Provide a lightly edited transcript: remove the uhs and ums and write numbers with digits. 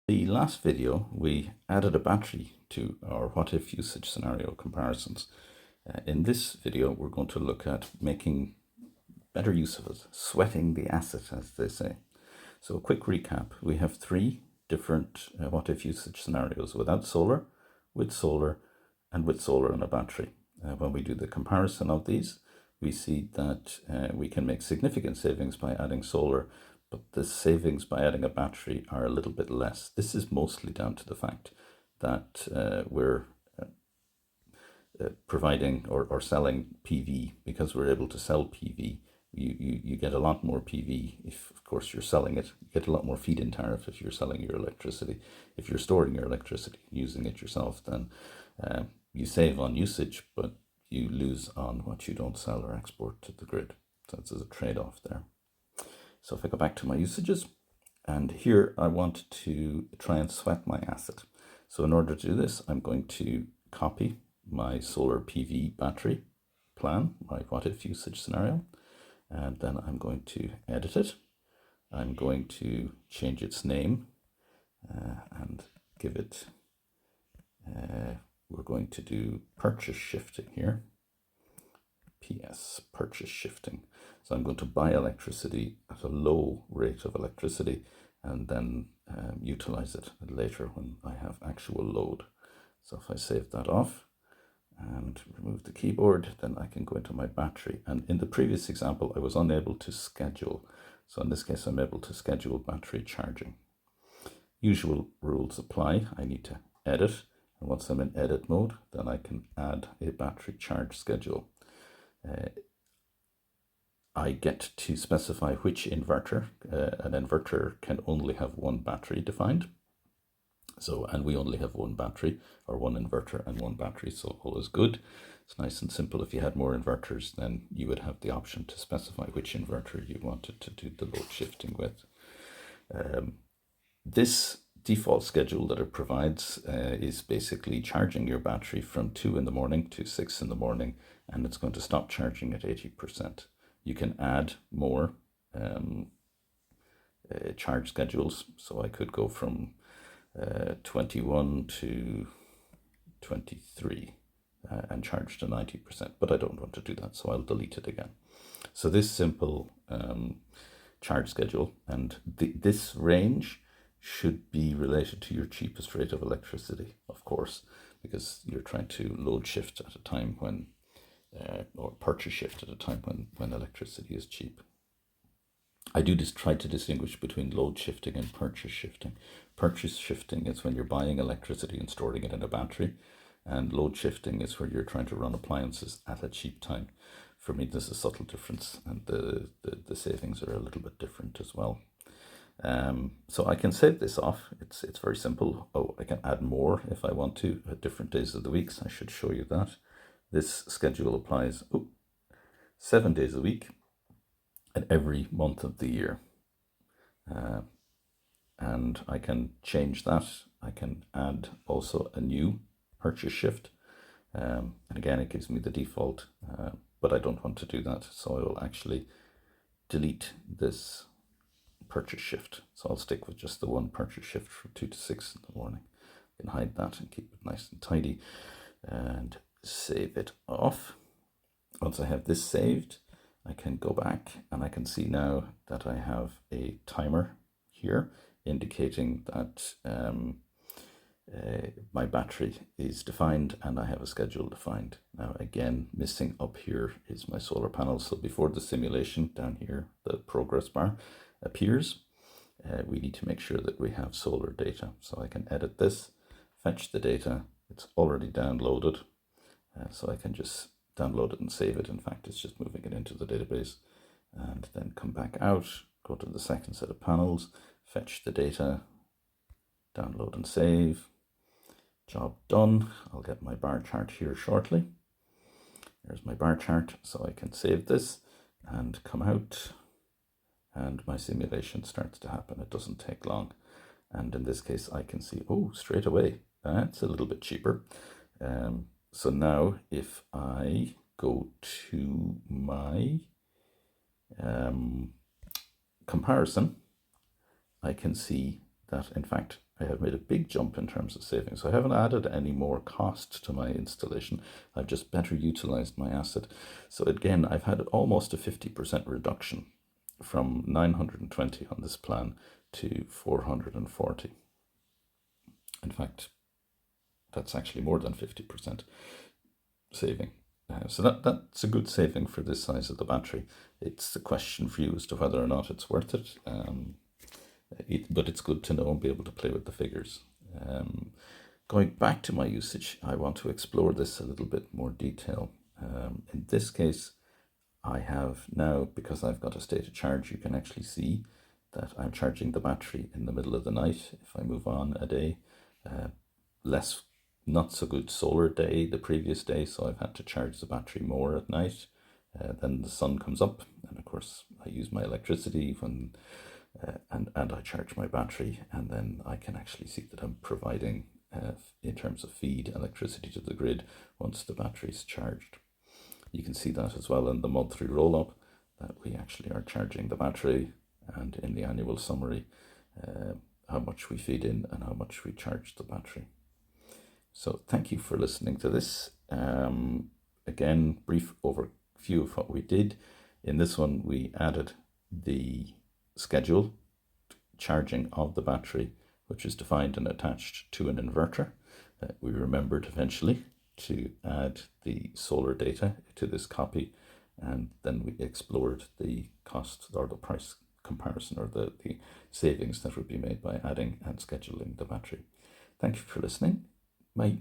The last video, we added a battery to our what if usage scenario comparisons. In this video, we're going to look at making better use of it, sweating the asset, as they say. So a quick recap, we have three different what if usage scenarios: without solar, with solar, and with solar and a battery. When we do the comparison of these, we see that we can make significant savings by adding solar, but the savings by adding a battery are a little bit less. This is mostly down to the fact that we're providing or selling PV. Because we're able to sell PV, you get a lot more PV if, of course, you're selling it. You get a lot more feed-in tariff if you're selling your electricity. If you're storing your electricity, using it yourself, then you save on usage, but you lose on what you don't sell or export to the grid. So that's a trade-off there. So if I go back to my usages, and here I want to try and sweat my asset. So in order to do this, I'm going to copy my solar PV battery plan, my what if usage scenario, and then I'm going to edit it. I'm going to change its name and give it, we're going to do purchase shifting here. PS, purchase shifting. So I'm going to buy electricity at a low rate of electricity and then utilize it later when I have actual load. So if I save that off and remove the keyboard, then I can go into my battery. And in the previous example, I was unable to schedule. So in this case, I'm able to schedule battery charging. Usual rules apply. I need to edit. And once I'm in edit mode, then I can add a battery charge schedule. I get to specify which inverter. An inverter can only have one battery defined. So, and we only have one battery, or one inverter and one battery, so all is good. It's nice and simple. If you had more inverters, then you would have the option to specify which inverter you wanted to do the load shifting with. This default schedule that it provides is basically charging your battery from 2 in the morning to 6 in the morning, and it's going to stop charging at 80%. You can add more charge schedules, so I could go from 21 to 23 and charge to 90%, but I don't want to do that, so I'll delete it again. So this simple charge schedule, and this range should be related to your cheapest rate of electricity, of course, because you're trying to load shift at a time when, or purchase shift at a time when electricity is cheap. I do just try to distinguish between load shifting and purchase shifting. Purchase shifting is when you're buying electricity and storing it in a battery, and load shifting is where you're trying to run appliances at a cheap time. For me, there's a subtle difference, and the savings are a little bit different as well. So I can save this off. It's very simple. Oh, I can add more if I want to at different days of the week. So I should show you that. This schedule applies 7 days a week and every month of the year. And I can change that. I can add also a new purchase shift. And again, it gives me the default, but I don't want to do that. So I will actually delete this purchase shift. So I'll stick with just the one purchase shift from 2 to 6 in the morning. I can hide that and keep it nice and tidy and save it off. Once I have this saved, I can go back and I can see now that I have a timer here indicating that my battery is defined and I have a schedule defined. Now again, missing up here is my solar panel. So before the simulation, down here, the progress bar appears. We need to make sure that we have solar data. So I can edit this, fetch the data. It's already downloaded. So I can just download it and save it. In fact, it's just moving it into the database, and then come back out, go to the second set of panels, fetch the data, download and save. Job done. I'll get my bar chart here shortly. There's my bar chart, so I can save this and come out, and my simulation starts to happen. It doesn't take long, and in this case I can see, straight away, that's a little bit cheaper. So now if I go to my comparison, I can see that in fact I have made a big jump in terms of savings. So I haven't added any more cost to my installation. I've just better utilized my asset. So again, I've had almost a 50% reduction from 920 on this plan to 440. In fact, that's actually more than 50% saving. So that's a good saving for this size of the battery. It's a question for you as to whether or not it's worth it. But it's good to know and be able to play with the figures. Going back to my usage, I want to explore this a little bit more detail. In this case, I have now, because I've got a state of charge, you can actually see that I'm charging the battery in the middle of the night. If I move on a day, less not so good solar day the previous day, so I've had to charge the battery more at night. Then the sun comes up, and of course I use my electricity when and I charge my battery, and then I can actually see that I'm providing, in terms of feed, electricity to the grid once the battery's charged. You can see that as well in the monthly roll-up, that we actually are charging the battery, and in the annual summary, how much we feed in and how much we charge the battery. So thank you for listening to this. Again, brief overview of what we did. In this one, we added the schedule charging of the battery, which is defined and attached to an inverter. We remembered eventually to add the solar data to this copy, and then we explored the cost or the price comparison, or the savings that would be made by adding and scheduling the battery. Thank you for listening. Bye.